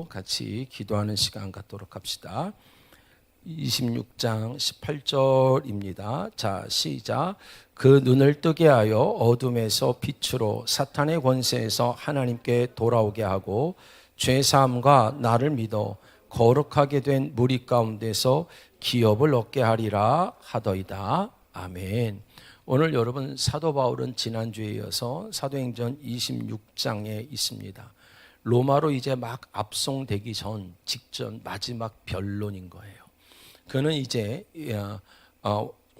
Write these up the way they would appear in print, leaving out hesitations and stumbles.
같이 기도하는 시간 갖도록 합시다. 26장 18절입니다. 자, 시작. 그 눈을 뜨게 하여 어둠에서 빛으로 사탄의 권세에서 하나님께 돌아오게 하고 죄사함과 나를 믿어 거룩하게 된 무리 가운데서 기업을 얻게 하리라 하더이다. 아멘. 오늘 여러분 사도 바울은 지난주에 이어서 사도행전 26장에 있습니다. 로마로 이제 막 압송되기 직전 마지막 변론인 거예요. 그는 이제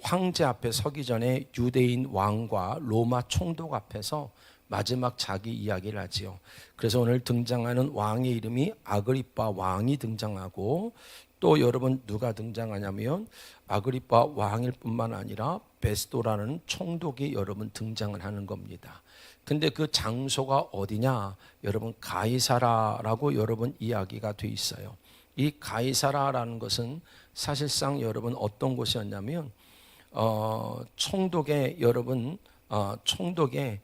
황제 앞에 서기 전에 유대인 왕과 로마 총독 앞에서 마지막 자기 이야기를 하지요. 그래서 오늘 등장하는 왕의 이름이 아그리빠 왕이 등장하고, 또 여러분 누가 등장하냐면 아그리빠 왕일 뿐만 아니라 베스도라는 총독이 여러분 등장을 하는 겁니다. 근데 그 장소가 어디냐? 여러분 가이사라라고 여러분 이야기가 돼 있어요. 이 가이사라라는 것은 사실상 여러분 어떤 곳이었냐면 총독의 여러분 총독의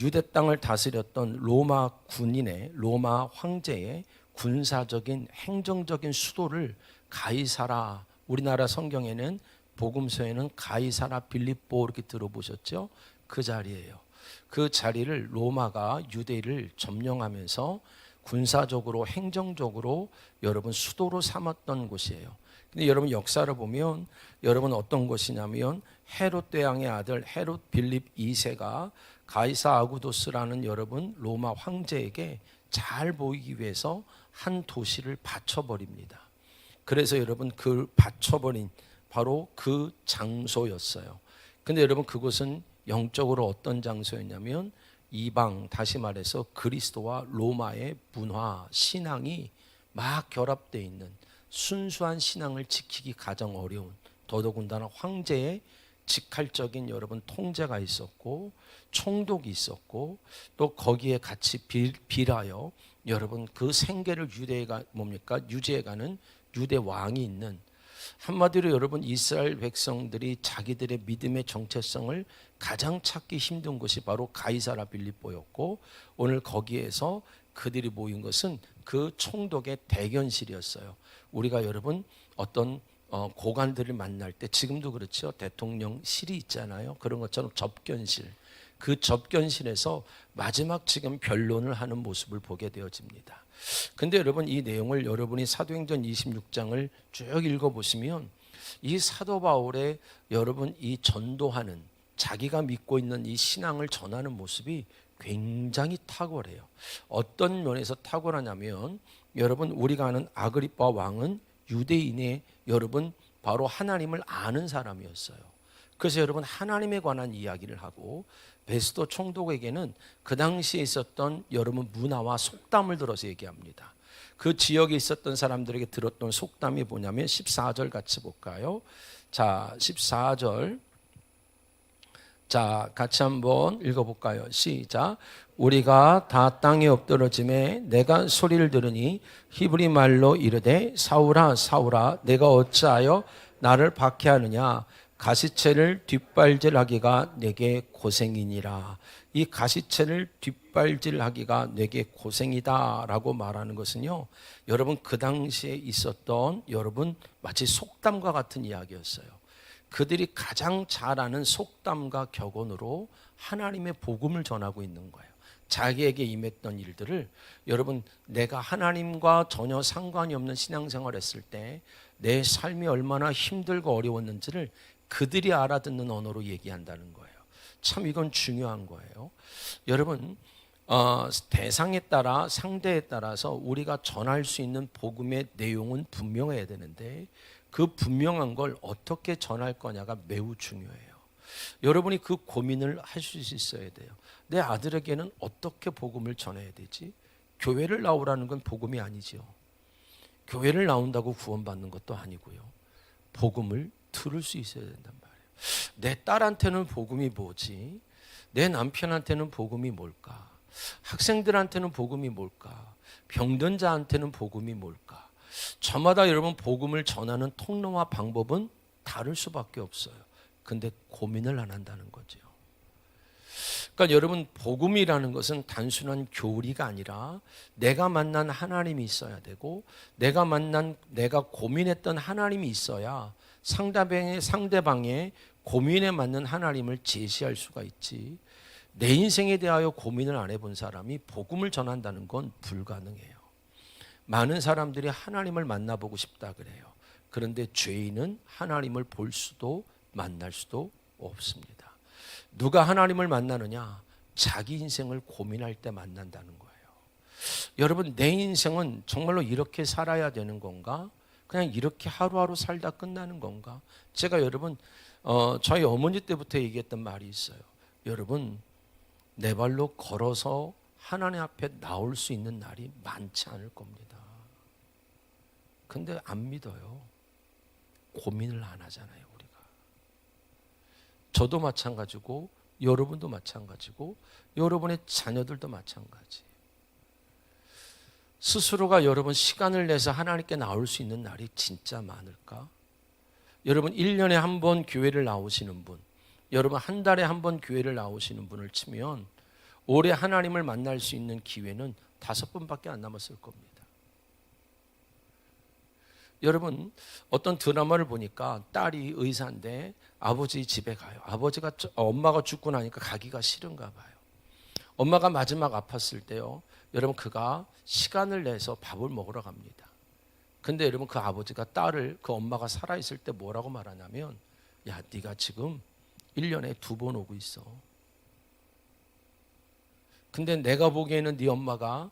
유대 땅을 다스렸던 로마 군인의 로마 황제의 군사적인 행정적인 수도를 가이사라, 우리나라 성경에는 복음서에는 가이사라 빌립보 이렇게 들어보셨죠? 그 자리예요. 그 자리를 로마가 유대를 점령하면서 군사적으로 행정적으로 여러분 수도로 삼았던 곳이에요. 근데 여러분 역사를 보면 여러분 어떤 곳이냐면 헤롯 대왕의 아들 헤롯 빌립 2세가 가이사 아구도스라는 여러분 로마 황제에게 잘 보이기 위해서 한 도시를 바쳐버립니다. 그래서 여러분 그 바쳐버린 바로 그 장소였어요. 근데 여러분 그곳은 영적으로 어떤 장소였냐면 이방, 다시 말해서 그리스도와 로마의 문화, 신앙이 막 결합되어 있는 순수한 신앙을 지키기 가장 어려운, 더더군다나 황제의 직할적인 여러분 통제가 있었고 총독이 있었고 또 거기에 같이 빌하여 여러분 그 생계를 유지해가는 유대 왕이 있는, 한마디로 여러분 이스라엘 백성들이 자기들의 믿음의 정체성을 가장 찾기 힘든 곳이 바로 가이사라 빌립보였고, 오늘 거기에서 그들이 모인 것은 그 총독의 대견실이었어요. 우리가 여러분 어떤 고관들을 만날 때 지금도 그렇죠. 대통령실이 있잖아요. 그런 것처럼 접견실, 그 접견실에서 마지막 지금 변론을 하는 모습을 보게 되어집니다. 근데 여러분 이 내용을 여러분이 사도행전 26장을 쭉 읽어보시면 이 사도 바울의 여러분 이 전도하는, 자기가 믿고 있는 이 신앙을 전하는 모습이 굉장히 탁월해요. 어떤 면에서 탁월하냐면 여러분 우리가 아는 아그리빠 왕은 유대인의 여러분 바로 하나님을 아는 사람이었어요. 그래서 여러분 하나님에 관한 이야기를 하고, 베스도 총독에게는 그 당시에 있었던 여러분 문화와 속담을 들어서 얘기합니다. 그 지역에 있었던 사람들에게 들었던 속담이 뭐냐면 14절 같이 볼까요? 자, 14절. 자, 같이 한번 읽어볼까요? 시작. 우리가 다 땅에 엎드러짐에 내가 소리를 들으니 히브리 말로 이르되 사울아 사울아 내가 어찌하여 나를 박해하느냐, 가시채를 뒷발질하기가 내게 고생이니라. 이 가시채를 뒷발질하기가 내게 고생이다라고 말하는 것은요, 여러분 그 당시에 있었던 여러분 마치 속담과 같은 이야기였어요. 그들이 가장 잘 아는 속담과 격언으로 하나님의 복음을 전하고 있는 거예요. 자기에게 임했던 일들을 여러분 내가 하나님과 전혀 상관이 없는 신앙생활을 했을 때 내 삶이 얼마나 힘들고 어려웠는지를 그들이 알아듣는 언어로 얘기한다는 거예요. 참 이건 중요한 거예요. 여러분 대상에 따라 상대에 따라서 우리가 전할 수 있는 복음의 내용은 분명해야 되는데 그 분명한 걸 어떻게 전할 거냐가 매우 중요해요. 여러분이 그 고민을 하실 수 있어야 돼요. 내 아들에게는 어떻게 복음을 전해야 되지? 교회를 나오라는 건 복음이 아니죠. 교회를 나온다고 구원받는 것도 아니고요. 복음을 들을 수 있어야 된단 말이에요. 내 딸한테는 복음이 뭐지? 내 남편한테는 복음이 뭘까? 학생들한테는 복음이 뭘까? 병든 자한테는 복음이 뭘까? 저마다 여러분 복음을 전하는 통로와 방법은 다를 수밖에 없어요. 근데 고민을 안 한다는 거죠. 그러니까 여러분, 복음이라는 것은 단순한 교리가 아니라 내가 만난 하나님이 있어야 되고, 내가 고민했던 하나님이 있어야 상대방의 고민에 맞는 하나님을 제시할 수가 있지. 내 인생에 대하여 고민을 안 해본 사람이 복음을 전한다는 건 불가능해요. 많은 사람들이 하나님을 만나보고 싶다 그래요. 그런데 죄인은 하나님을 볼 수도 만날 수도 없습니다. 누가 하나님을 만나느냐? 자기 인생을 고민할 때 만난다는 거예요. 여러분, 내 인생은 정말로 이렇게 살아야 되는 건가? 그냥 이렇게 하루하루 살다 끝나는 건가? 제가 여러분, 저희 어머니 때부터 얘기했던 말이 있어요. 여러분, 내 발로 걸어서 하나님 앞에 나올 수 있는 날이 많지 않을 겁니다. 근데 안 믿어요. 고민을 안 하잖아요, 우리가. 저도 마찬가지고, 여러분도 마찬가지고, 여러분의 자녀들도 마찬가지. 스스로가 여러분 시간을 내서 하나님께 나올 수 있는 날이 진짜 많을까? 여러분 1년에 한 번 교회를 나오시는 분, 여러분 한 달에 한 번 교회를 나오시는 분을 치면 올해 하나님을 만날 수 있는 기회는 5번밖에 안 남았을 겁니다. 여러분, 어떤 드라마를 보니까 딸이 의사인데 아버지 집에 가요. 엄마가 죽고 나니까 가기가 싫은가 봐요. 엄마가 마지막 아팠을 때요, 여러분 그가 시간을 내서 밥을 먹으러 갑니다. 근데 여러분 그 아버지가 딸을, 그 엄마가 살아있을 때 뭐라고 말하냐면, 야, 네가 지금 1년에 2번 오고 있어. 근데 내가 보기에는 네 엄마가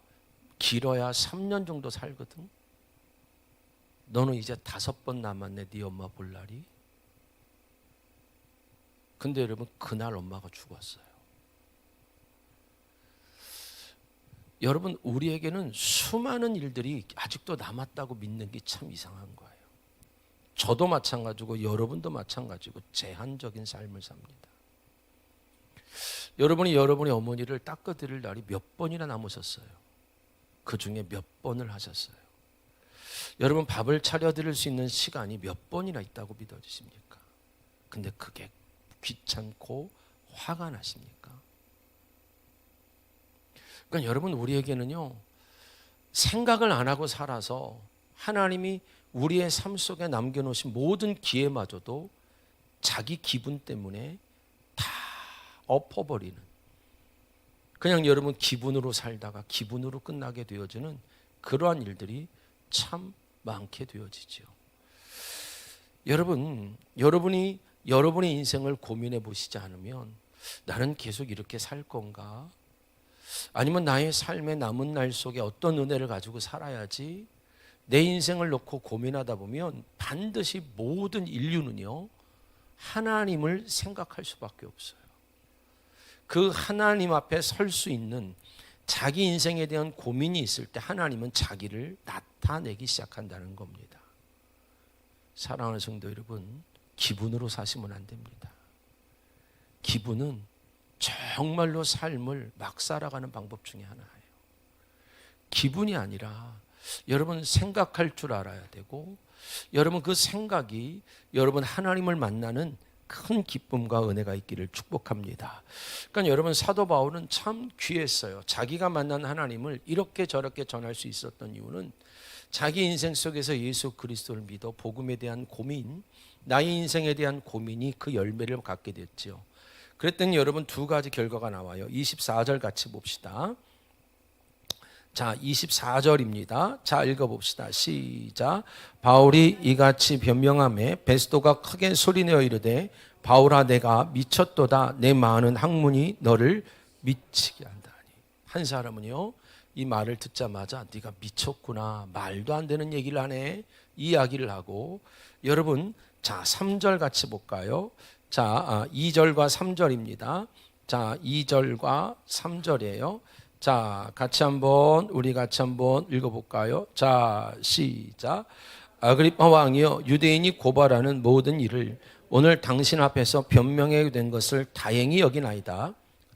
길어야 3년 정도 살거든. 너는 이제 5번 남았네, 네 엄마 볼 날이. 근데 여러분 그날 엄마가 죽었어요. 여러분, 우리에게는 수많은 일들이 아직도 남았다고 믿는 게 참 이상한 거예요. 저도 마찬가지고 여러분도 마찬가지고 제한적인 삶을 삽니다. 여러분이 여러분의 어머니를 닦아드릴 날이 몇 번이나 남으셨어요? 그 중에 몇 번을 하셨어요? 여러분 밥을 차려드릴 수 있는 시간이 몇 번이나 있다고 믿어지십니까? 근데 그게 귀찮고 화가 나십니까? 그러니까 여러분, 우리에게는요, 생각을 안 하고 살아서 하나님이 우리의 삶 속에 남겨놓으신 모든 기회마저도 자기 기분 때문에 다 엎어버리는, 그냥 여러분 기분으로 살다가 기분으로 끝나게 되어지는 그러한 일들이 참 많게 되어지죠. 여러분이 여러분의 인생을 고민해 보시지 않으면, 나는 계속 이렇게 살 건가? 아니면 나의 삶의 남은 날 속에 어떤 은혜를 가지고 살아야지, 내 인생을 놓고 고민하다 보면 반드시 모든 인류는요, 하나님을 생각할 수밖에 없어요. 그 하나님 앞에 설 수 있는, 자기 인생에 대한 고민이 있을 때 하나님은 자기를 나타내기 시작한다는 겁니다. 사랑하는 성도 여러분, 기분으로 사시면 안 됩니다. 기분은 정말로 삶을 막 살아가는 방법 중에 하나예요. 기분이 아니라 여러분 생각할 줄 알아야 되고, 여러분 그 생각이 여러분 하나님을 만나는 큰 기쁨과 은혜가 있기를 축복합니다. 그러니까 여러분, 사도 바울은 참 귀했어요. 자기가 만난 하나님을 이렇게 저렇게 전할 수 있었던 이유는 자기 인생 속에서 예수 그리스도를 믿어 복음에 대한 고민, 나의 인생에 대한 고민이 그 열매를 갖게 됐죠. 그랬더니 여러분 2가지 결과가 나와요. 24절 같이 봅시다. 자, 24절입니다. 자, 읽어봅시다. 시작. 바울이 이같이 변명하매 베스도가 크게 소리내어 이르되, 바울아, 내가 미쳤도다. 내 많은 학문이 너를 미치게 한다니. 한 사람은요, 이 말을 듣자마자 네가 미쳤구나, 말도 안 되는 얘기를 하네, 이야기를 하고, 여러분 자 3절 같이 볼까요? 자, 2절과 3절입니다. 자, 2절과 3절이에요. 자, 우리 같이 한번 읽어볼까요? 자, 시작. 아그리파 왕이여, 유대인이 고발하는 모든 일을 오늘 당신 앞에서 변명하게 된 것을 다행히 여기나이다.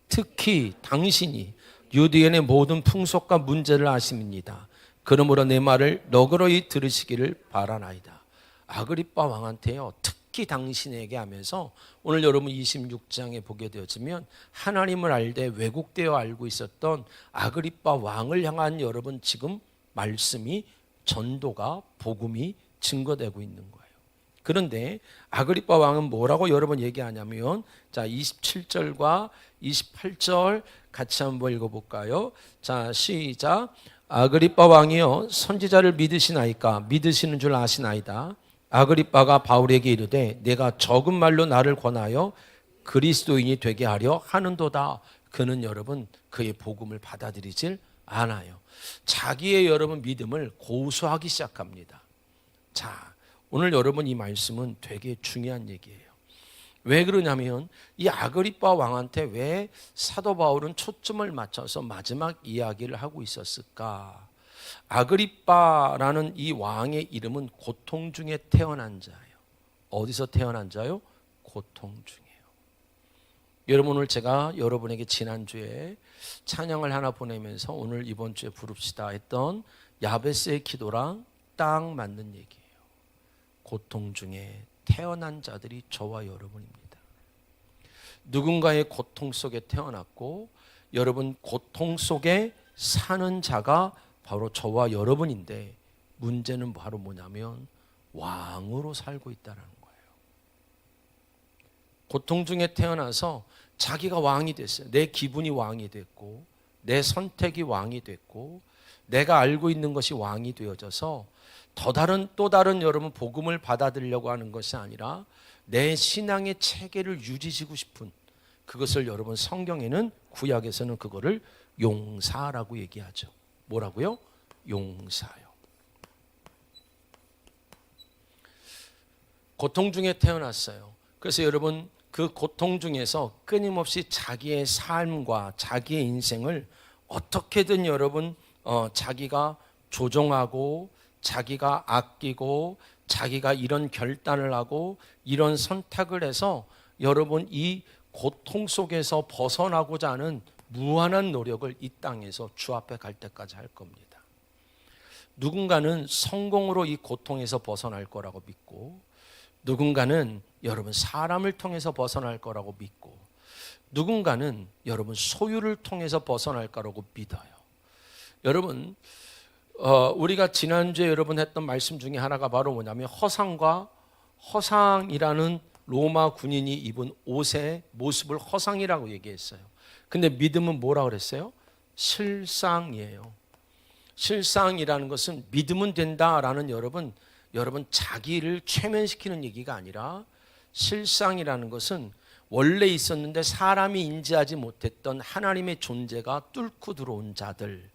특히 당신이 유대인의 모든 풍속과 문제를 아십니다. 그러므로 내 말을 너그러이 들으시기를 바라나이다. 아그리파 왕한테요, 특히 당신에게 하면서 오늘 여러분 26장에 보게 되어지면 하나님을 알되 왜곡되어 알고 있었던 아그리빠 왕을 향한 여러분 지금 말씀이 전도가 복음이 증거되고 있는 거예요. 그런데 아그리빠 왕은 뭐라고 여러분 얘기하냐면 자 27절과 28절 같이 한번 읽어볼까요? 자 시작. 아그리빠 왕이여 선지자를 믿으시나이까? 믿으시는 줄 아시나이다. 아그리빠가 바울에게 이르되 내가 적은 말로 나를 권하여 그리스도인이 되게 하려 하는도다. 그는 여러분 그의 복음을 받아들이질 않아요. 자기의 여러분 믿음을 고수하기 시작합니다. 자, 오늘 여러분 이 말씀은 되게 중요한 얘기예요. 왜 그러냐면 이 아그리빠 왕한테 왜 사도 바울은 초점을 맞춰서 마지막 이야기를 하고 있었을까? 아그리빠라는 이 왕의 이름은 고통 중에 태어난 자예요. 어디서 태어난 자요? 고통 중이에요. 여러분 오늘 제가 여러분에게 지난주에 찬양을 하나 보내면서 오늘 이번 주에 부릅시다 했던 야베스의 기도랑 딱 맞는 얘기예요. 고통 중에 태어난 자들이 저와 여러분입니다. 누군가의 고통 속에 태어났고 여러분 고통 속에 사는 자가 바로 저와 여러분인데 문제는 바로 뭐냐면 왕으로 살고 있다는 거예요. 고통 중에 태어나서 자기가 왕이 됐어요. 내 기분이 왕이 됐고 내 선택이 왕이 됐고 내가 알고 있는 것이 왕이 되어져서 또 다른 여러분 복음을 받아들이려고 하는 것이 아니라 내 신앙의 체계를 유지시키고 싶은 그것을 여러분 성경에는 구약에서는 그거를 용사라고 얘기하죠. 뭐라고요? 용사요. 고통 중에 태어났어요. 그래서 여러분 그 고통 중에서 끊임없이 자기의 삶과 자기의 인생을 어떻게든 여러분 자기가 조종하고 자기가 아끼고 자기가 이런 결단을 하고 이런 선택을 해서 여러분 이 고통 속에서 벗어나고자 하는 무한한 노력을 이 땅에서 주 앞에 갈 때까지 할 겁니다. 누군가는 성공으로 이 고통에서 벗어날 거라고 믿고 누군가는 여러분 사람을 통해서 벗어날 거라고 믿고 누군가는 여러분 소유를 통해서 벗어날 거라고 믿어요. 여러분 우리가 지난주에 여러분 했던 말씀 중에 하나가 바로 뭐냐면 허상이라는 로마 군인이 입은 옷의 모습을 허상이라고 얘기했어요. 근데 믿음은 뭐라 그랬어요? 실상이에요. 실상이라는 것은 믿으면 된다라는 여러분 자기를 최면시키는 얘기가 아니라 실상이라는 것은 원래 있었는데 사람이 인지하지 못했던 하나님의 존재가 뚫고 들어온 자들.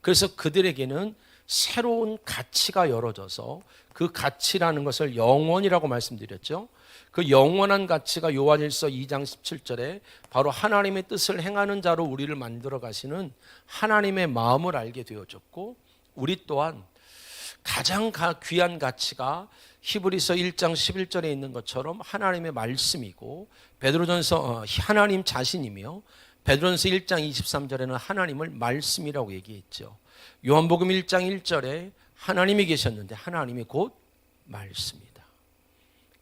그래서 그들에게는 새로운 가치가 열어져서 그 가치라는 것을 영원이라고 말씀드렸죠. 그 영원한 가치가 요한일서 2장 17절에 바로 하나님의 뜻을 행하는 자로 우리를 만들어 가시는 하나님의 마음을 알게 되어졌고 우리 또한 가장 귀한 가치가 히브리서 1장 11절에 있는 것처럼 하나님의 말씀이고 베드로전서 하나님 자신이며 베드로전서 1장 23절에는 하나님을 말씀이라고 얘기했죠. 요한복음 1장 1절에 하나님이 계셨는데 하나님이 곧 말씀이다.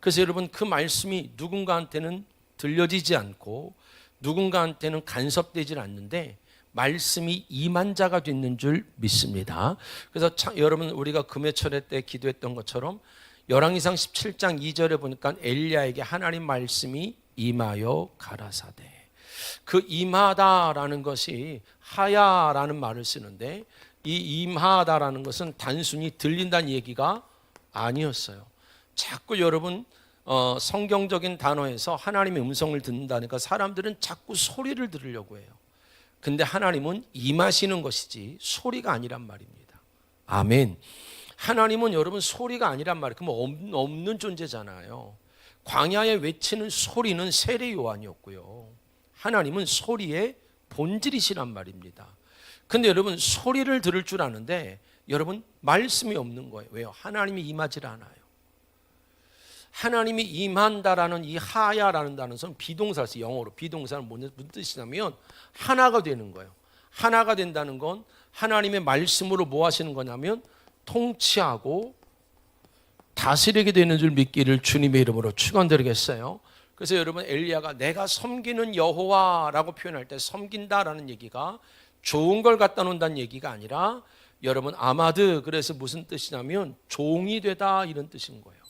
그래서 여러분 그 말씀이 누군가한테는 들려지지 않고 누군가한테는 간섭되지 않는데 말씀이 임한 자가 됐는 줄 믿습니다. 그래서 여러분 우리가 금요철회 때 기도했던 것처럼 열왕기상 17장 2절에 보니까 엘리야에게 하나님 말씀이 임하여 가라사대. 그 임하다라는 것이 하야라는 말을 쓰는데 이 임하다라는 것은 단순히 들린다는 얘기가 아니었어요. 자꾸 여러분 성경적인 단어에서 하나님의 음성을 듣는다니까 사람들은 자꾸 소리를 들으려고 해요. 근데 하나님은 임하시는 것이지 소리가 아니란 말입니다. 아멘. 하나님은 여러분 소리가 아니란 말이에요. 그럼 없는 존재잖아요. 광야에 외치는 소리는 세례 요한이었고요. 하나님은 소리의 본질이시란 말입니다. 근데 여러분 소리를 들을 줄 아는데 여러분 말씀이 없는 거예요. 왜요? 하나님이 임하지 않아요. 하나님이 임한다라는 이 하야라는 단어는 비동사였어요. 영어로 비동사는 무슨 뜻이냐면 하나가 되는 거예요. 하나가 된다는 건 하나님의 말씀으로 뭐 하시는 거냐면 통치하고 다스리게 되는 줄 믿기를 주님의 이름으로 축원드리겠어요. 그래서 여러분, 엘리야가 내가 섬기는 여호와라고 표현할 때 섬긴다라는 얘기가 좋은 걸 갖다 놓는다는 얘기가 아니라, 여러분, 아마드, 그래서 무슨 뜻이냐면 종이 되다, 이런 뜻인 거예요.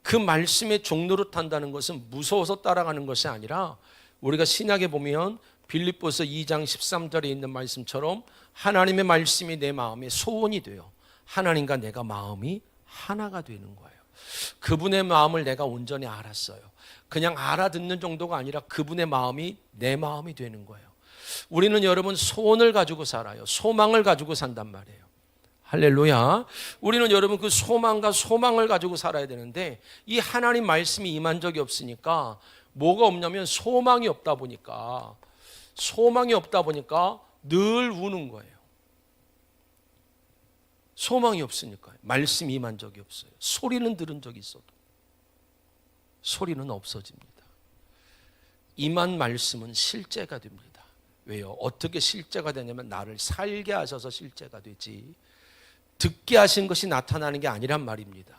그 말씀의 종로릇 한다는 것은 무서워서 따라가는 것이 아니라, 우리가 신약에 보면 빌립보서 2장 13절에 있는 말씀처럼 하나님의 말씀이 내 마음의 소원이 돼요. 하나님과 내가 마음이 하나가 되는 거예요. 그분의 마음을 내가 온전히 알았어요. 그냥 알아듣는 정도가 아니라 그분의 마음이 내 마음이 되는 거예요. 우리는 여러분 소원을 가지고 살아요. 소망을 가지고 산단 말이에요. 할렐루야. 우리는 여러분 그 소망과 소망을 가지고 살아야 되는데, 이 하나님 말씀이 임한 적이 없으니까 뭐가 없냐면 소망이 없다 보니까 늘 우는 거예요. 소망이 없으니까요. 말씀이 임한 적이 없어요. 소리는 들은 적이 있어도 소리는 없어집니다. 임한 말씀은 실제가 됩니다. 왜요? 어떻게 실제가 되냐면 나를 살게 하셔서 실제가 되지, 듣게 하신 것이 나타나는 게 아니란 말입니다.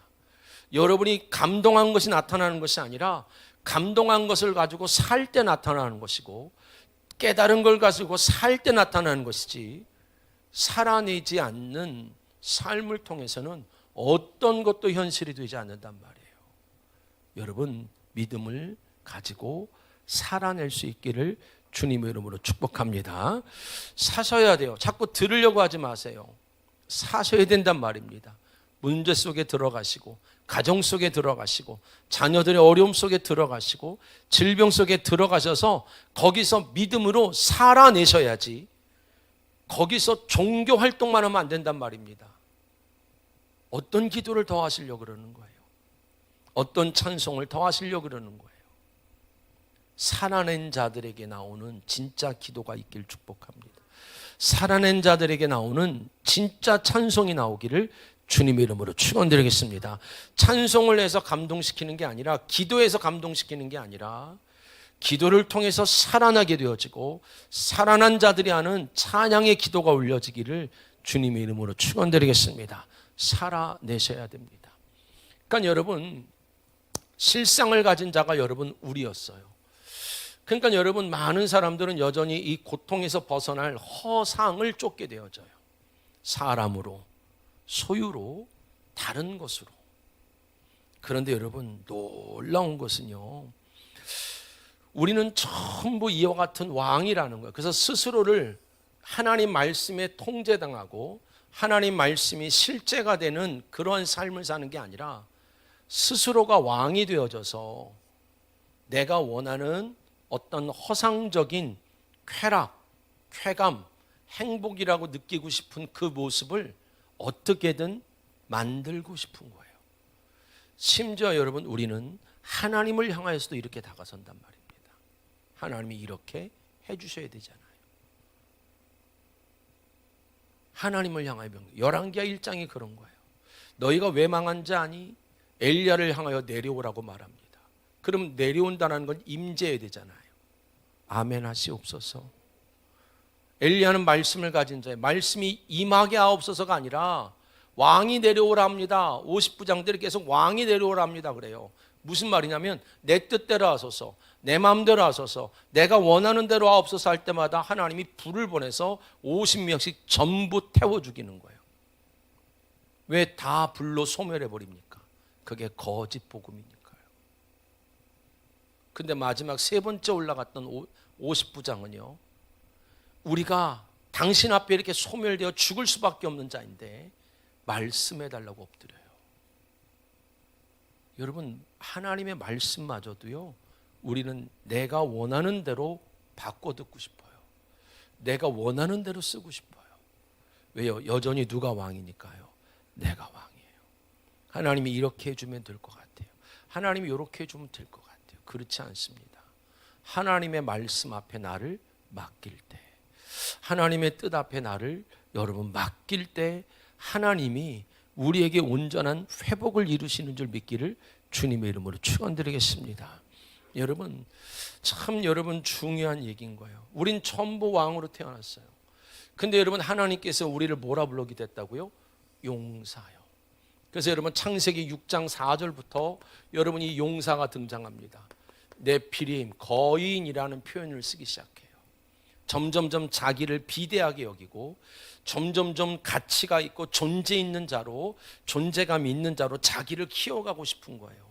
여러분이 감동한 것이 나타나는 것이 아니라 감동한 것을 가지고 살 때 나타나는 것이고, 깨달은 걸 가지고 살 때 나타나는 것이지, 살아내지 않는 삶을 통해서는 어떤 것도 현실이 되지 않는단 말이에요. 여러분, 믿음을 가지고 살아낼 수 있기를 주님의 이름으로 축복합니다. 사셔야 돼요. 자꾸 들으려고 하지 마세요. 사셔야 된단 말입니다. 문제 속에 들어가시고, 가정 속에 들어가시고, 자녀들의 어려움 속에 들어가시고, 질병 속에 들어가셔서 거기서 믿음으로 살아내셔야지, 거기서 종교 활동만 하면 안 된단 말입니다. 어떤 기도를 더 하시려고 그러는 거예요? 어떤 찬송을 더 하시려고 그러는 거예요? 살아낸 자들에게 나오는 진짜 기도가 있길 축복합니다. 살아낸 자들에게 나오는 진짜 찬송이 나오기를 주님의 이름으로 축원드리겠습니다. 찬송을 해서 감동시키는 게 아니라, 기도해서 감동시키는 게 아니라, 기도를 통해서 살아나게 되어지고 살아난 자들이 하는 찬양의 기도가 올려지기를 주님의 이름으로 축원드리겠습니다. 살아내셔야 됩니다. 그러니까 여러분, 실상을 가진 자가 여러분 우리였어요. 그러니까 여러분, 많은 사람들은 여전히 이 고통에서 벗어날 허상을 쫓게 되어져요. 사람으로, 소유로, 다른 것으로. 그런데 여러분, 놀라운 것은요, 우리는 전부 이와 같은 왕이라는 거예요. 그래서 스스로를 하나님 말씀에 통제당하고 하나님 말씀이 실제가 되는 그런 삶을 사는 게 아니라, 스스로가 왕이 되어져서 내가 원하는 어떤 허상적인 쾌락, 쾌감, 행복이라고 느끼고 싶은 그 모습을 어떻게든 만들고 싶은 거예요. 심지어 여러분, 우리는 하나님을 향하여서도 이렇게 다가선단 말입니다. 하나님이 이렇게 해주셔야 되잖아요. 하나님을 향하여 명령. 열왕기하 1장이 그런 거예요. 너희가 왜 망한 자 아니? 엘리야를 향하여 내려오라고 말합니다. 그럼 내려온다는 건 임재해야 되잖아요. 아멘 하시옵소서. 엘리야는 말씀을 가진 자예요. 말씀이 임하게 하옵소서가 아니라 왕이 내려오라 합니다. 50부장들이 계속 왕이 내려오라 합니다. 그래요. 무슨 말이냐면 내 뜻대로 하소서, 내 마음대로 하소서, 내가 원하는 대로 하옵소서 할 때마다 하나님이 불을 보내서 50명씩 전부 태워 죽이는 거예요. 왜 다 불로 소멸해 버립니까? 그게 거짓 복음이니까요. 근데 마지막 세 번째 올라갔던 50부장은요, 우리가 당신 앞에 이렇게 소멸되어 죽을 수밖에 없는 자인데 말씀해 달라고 엎드려요. 여러분, 하나님의 말씀마저도요, 우리는 내가 원하는 대로 바꿔 듣고 싶어요. 내가 원하는 대로 쓰고 싶어요. 왜요? 여전히 누가 왕이니까요. 내가 왕이에요. 하나님이 이렇게 해주면 될 것 같아요. 하나님이 이렇게 해주면 될 것 같아요. 그렇지 않습니다. 하나님의 말씀 앞에 나를 맡길 때, 하나님의 뜻 앞에 나를 여러분 맡길 때, 하나님이 우리에게 온전한 회복을 이루시는 줄 믿기를 주님의 이름으로 축원드리겠습니다. 여러분, 참 여러분 중요한 얘기인 거예요. 우린 전부 왕으로 태어났어요. 근데 여러분, 하나님께서 우리를 뭐라 불러게 됐다고요? 용사요. 그래서 여러분 창세기 6장 4절부터 여러분이 용사가 등장합니다. 네피림, 거인이라는 표현을 쓰기 시작해요. 점점점 자기를 비대하게 여기고 점점점 가치가 있고 존재 있는 자로, 존재감 있는 자로 자기를 키워가고 싶은 거예요.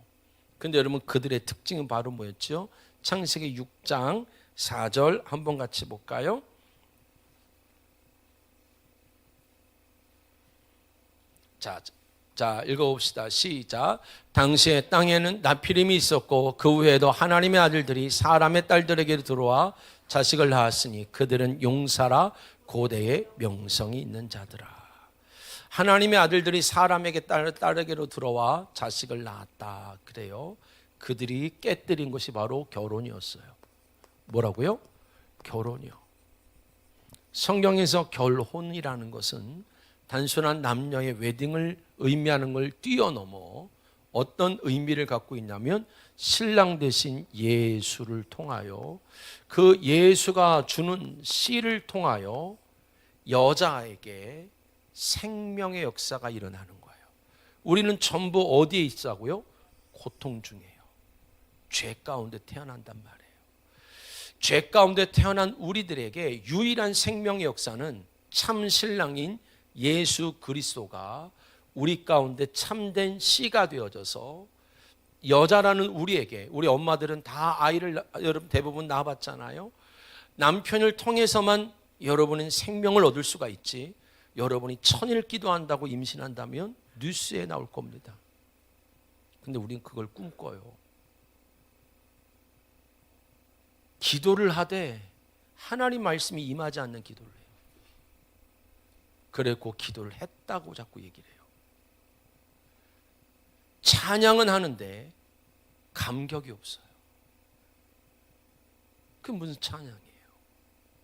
근데 여러분 그들의 특징은 바로 뭐였죠? 창세기 6장 4절 한번 같이 볼까요? 자, 읽어봅시다. 시작. 당시에 땅에는 나피림이 있었고 그 후에도 하나님의 아들들이 사람의 딸들에게 들어와 자식을 낳았으니 그들은 용사라 고대의 명성이 있는 자들아. 하나님의 아들들이 사람에게 딸에게로 들어와 자식을 낳았다. 그래요. 그들이 깨뜨린 것이 바로 결혼이었어요. 뭐라고요? 결혼이요. 성경에서 결혼이라는 것은 단순한 남녀의 웨딩을 의미하는 걸 뛰어넘어 어떤 의미를 갖고 있냐면 신랑 대신 예수를 통하여 그 예수가 주는 씨를 통하여 여자에게 생명의 역사가 일어나는 거예요. 우리는 전부 어디에 있자고요? 고통 중이에요. 죄 가운데 태어난단 말이에요. 죄 가운데 태어난 우리들에게 유일한 생명의 역사는 참 신랑인 예수 그리스도가 우리 가운데 참된 씨가 되어져서 여자라는 우리에게, 우리 엄마들은 다 아이를 여러분 대부분 낳아봤잖아요. 남편을 통해서만 여러분은 생명을 얻을 수가 있지, 여러분이 천일 기도한다고 임신한다면 뉴스에 나올 겁니다. 근데 우린 그걸 꿈꿔요. 기도를 하되 하나님 말씀이 임하지 않는 기도를 해요. 그래고 기도를 했다고 자꾸 얘기를 해요. 찬양은 하는데 감격이 없어요. 그게 무슨 찬양이에요?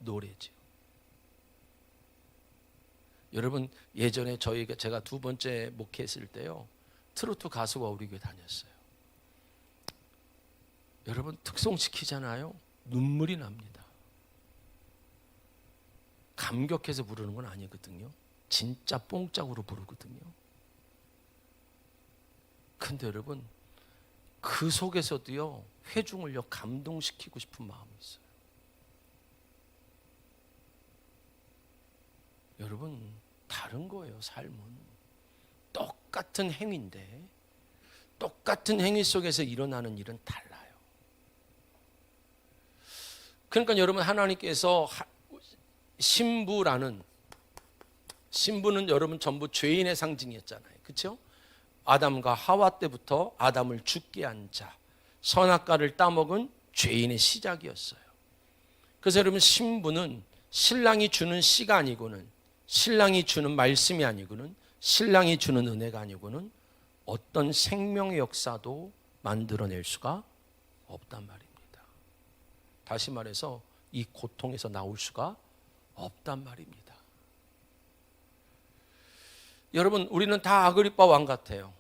노래죠. 여러분 예전에 제가 두 번째 목회했을 때요, 트로트 가수가 우리 교회 다녔어요. 여러분 특송시키잖아요. 눈물이 납니다. 감격해서 부르는 건 아니거든요. 진짜 뽕짝으로 부르거든요. 근데 여러분 그 속에서도요, 회중을요 감동시키고 싶은 마음이 있어요. 여러분 다른 거예요. 삶은 똑같은 행위인데 똑같은 행위 속에서 일어나는 일은 달라요. 그러니까 여러분 하나님께서 신부는 여러분 전부 죄인의 상징이었잖아요. 그렇죠? 아담과 하와 때부터 아담을 죽게 한 자, 선악과를 따먹은 죄인의 시작이었어요. 그래서 여러분 신부는 신랑이 주는 씨가 아니고는, 신랑이 주는 말씀이 아니고는, 신랑이 주는 은혜가 아니고는 어떤 생명의 역사도 만들어낼 수가 없단 말입니다. 다시 말해서 이 고통에서 나올 수가 없단 말입니다. 여러분 우리는 다 아그리빠 왕 같아요.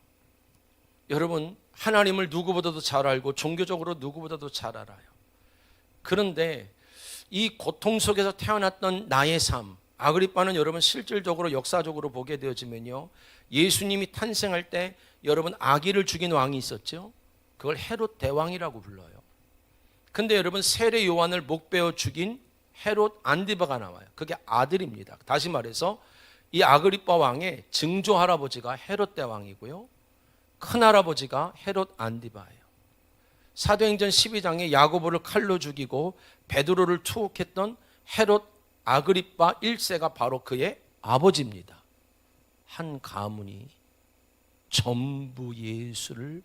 여러분 하나님을 누구보다도 잘 알고 종교적으로 누구보다도 잘 알아요. 그런데 이 고통 속에서 태어났던 나의 삶, 아그리빠는 여러분 실질적으로 역사적으로 보게 되어지면요, 예수님이 탄생할 때 여러분 아기를 죽인 왕이 있었죠. 그걸 헤롯 대왕이라고 불러요. 근데 여러분 세례 요한을 목베어 죽인 헤롯 안디바가 나와요. 그게 아들입니다. 다시 말해서 이 아그리빠 왕의 증조 할아버지가 헤롯 대왕이고요, 큰 할아버지가 헤롯 안디바예요. 사도행전 12장에 야고보를 칼로 죽이고 베드로를 투옥했던 헤롯 아그리빠 1세가 바로 그의 아버지입니다. 한 가문이 전부 예수를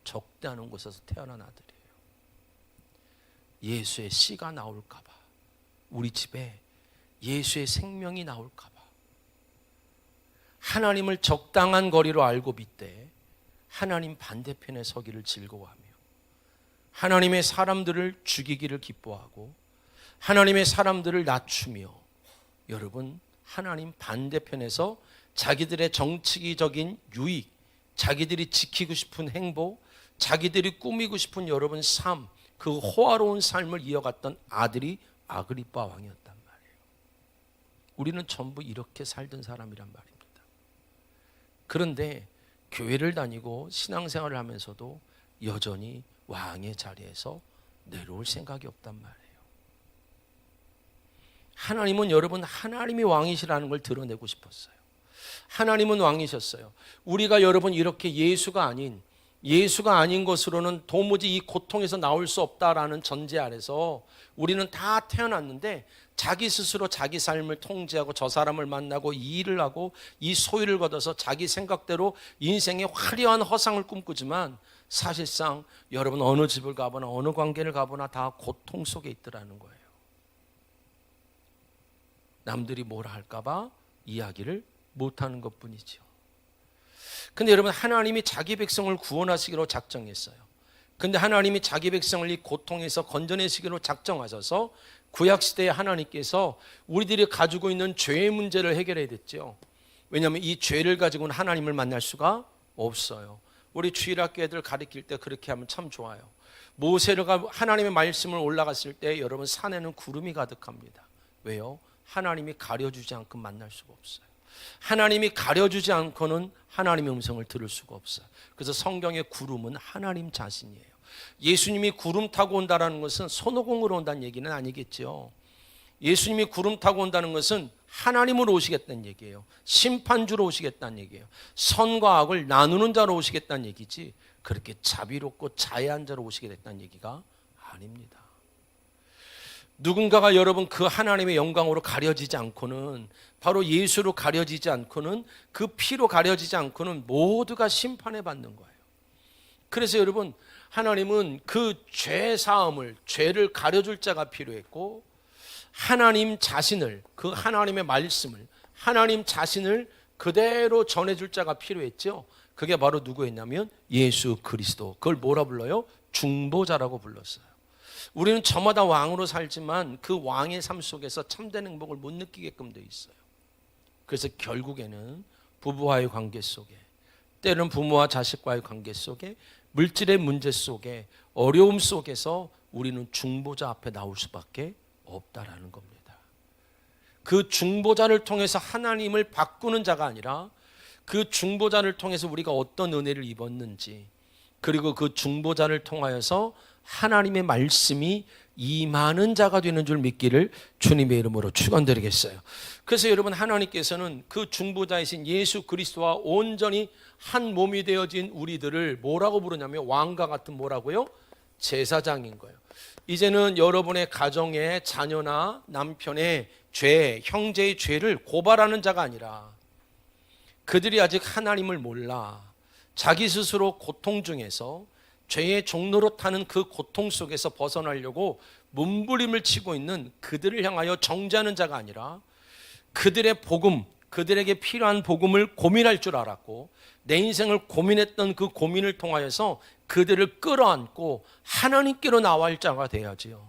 적대하는 곳에서 태어난 아들이에요. 예수의 씨가 나올까 봐, 우리 집에 예수의 생명이 나올까 봐, 하나님을 적당한 거리로 알고 믿되 하나님 반대편에 서기를 즐거워하며 하나님의 사람들을 죽이기를 기뻐하고 하나님의 사람들을 낮추며, 여러분 하나님 반대편에서 자기들의 정치적인 유익, 자기들이 지키고 싶은 행복, 자기들이 꾸미고 싶은 여러분 삶, 그 호화로운 삶을 이어갔던 아들이 아그리빠 왕이었단 말이에요. 우리는 전부 이렇게 살던 사람이란 말입니다. 그런데 교회를 다니고 신앙생활을 하면서도 여전히 왕의 자리에서 내려올 생각이 없단 말이에요. 하나님은 여러분 하나님이 왕이시라는 걸 드러내고 싶었어요. 하나님은 왕이셨어요. 우리가 여러분 이렇게 예수가 아닌 것으로는 도무지 이 고통에서 나올 수 없다라는 전제 아래서 우리는 다 태어났는데 자기 스스로 자기 삶을 통제하고 저 사람을 만나고 이 일을 하고 이 소유를 거둬서 자기 생각대로 인생의 화려한 허상을 꿈꾸지만 사실상 여러분 어느 집을 가보나 어느 관계를 가보나 다 고통 속에 있더라는 거예요. 남들이 뭐라 할까봐 이야기를 못하는 것뿐이죠. 근데 여러분 하나님이 자기 백성을 구원하시기로 작정했어요. 근데 하나님이 자기 백성을 이 고통에서 건져내시기로 작정하셔서 구약시대에 하나님께서 우리들이 가지고 있는 죄의 문제를 해결해야 됐죠. 왜냐하면 이 죄를 가지고는 하나님을 만날 수가 없어요. 우리 주일학교 애들 가르칠 때 그렇게 하면 참 좋아요. 모세가 하나님의 말씀을 올라갔을 때 여러분 산에는 구름이 가득합니다. 왜요? 하나님이 가려주지 않고 만날 수가 없어요. 하나님이 가려주지 않고는 하나님의 음성을 들을 수가 없어요. 그래서 성경의 구름은 하나님 자신이에요. 예수님이 구름 타고 온다는 것은 손오공으로 온다는 얘기는 아니겠죠. 예수님이 구름 타고 온다는 것은 하나님으로 오시겠다는 얘기예요. 심판주로 오시겠다는 얘기예요. 선과 악을 나누는 자로 오시겠다는 얘기지 그렇게 자비롭고 자애한 자로 오시게 됐다는 얘기가 아닙니다. 누군가가 여러분 그 하나님의 영광으로 가려지지 않고는, 바로 예수로 가려지지 않고는, 그 피로 가려지지 않고는 모두가 심판에 받는 거예요. 그래서 여러분 하나님은 그 죄 사함을, 죄를 가려줄 자가 필요했고, 하나님 자신을, 그 하나님의 말씀을, 하나님 자신을 그대로 전해줄 자가 필요했죠. 그게 바로 누구였냐면 예수 그리스도. 그걸 뭐라 불러요? 중보자라고 불렀어요. 우리는 저마다 왕으로 살지만 그 왕의 삶 속에서 참된 행복을 못 느끼게끔 돼 있어요. 그래서 결국에는 부부와의 관계 속에, 때로는 부모와 자식과의 관계 속에, 물질의 문제 속에, 어려움 속에서 우리는 중보자 앞에 나올 수밖에 없다라는 겁니다. 그 중보자를 통해서 하나님을 바꾸는 자가 아니라 그 중보자를 통해서 우리가 어떤 은혜를 입었는지, 그리고 그 중보자를 통하여서 하나님의 말씀이 임하는 자가 되는 줄 믿기를 주님의 이름으로 축원드리겠어요. 그래서 여러분 하나님께서는 그 중보자이신 예수 그리스도와 온전히 한 몸이 되어진 우리들을 뭐라고 부르냐면 왕과 같은 뭐라고요? 제사장인 거예요. 이제는 여러분의 가정의 자녀나 남편의 죄, 형제의 죄를 고발하는 자가 아니라, 그들이 아직 하나님을 몰라 자기 스스로 고통 중에서 죄의 종로로 타는 그 고통 속에서 벗어나려고 몸부림을 치고 있는 그들을 향하여 정죄하는 자가 아니라, 그들의 복음, 그들에게 필요한 복음을 고민할 줄 알았고 내 인생을 고민했던 그 고민을 통하여서 그들을 끌어안고 하나님께로 나와할 자가 돼야지요.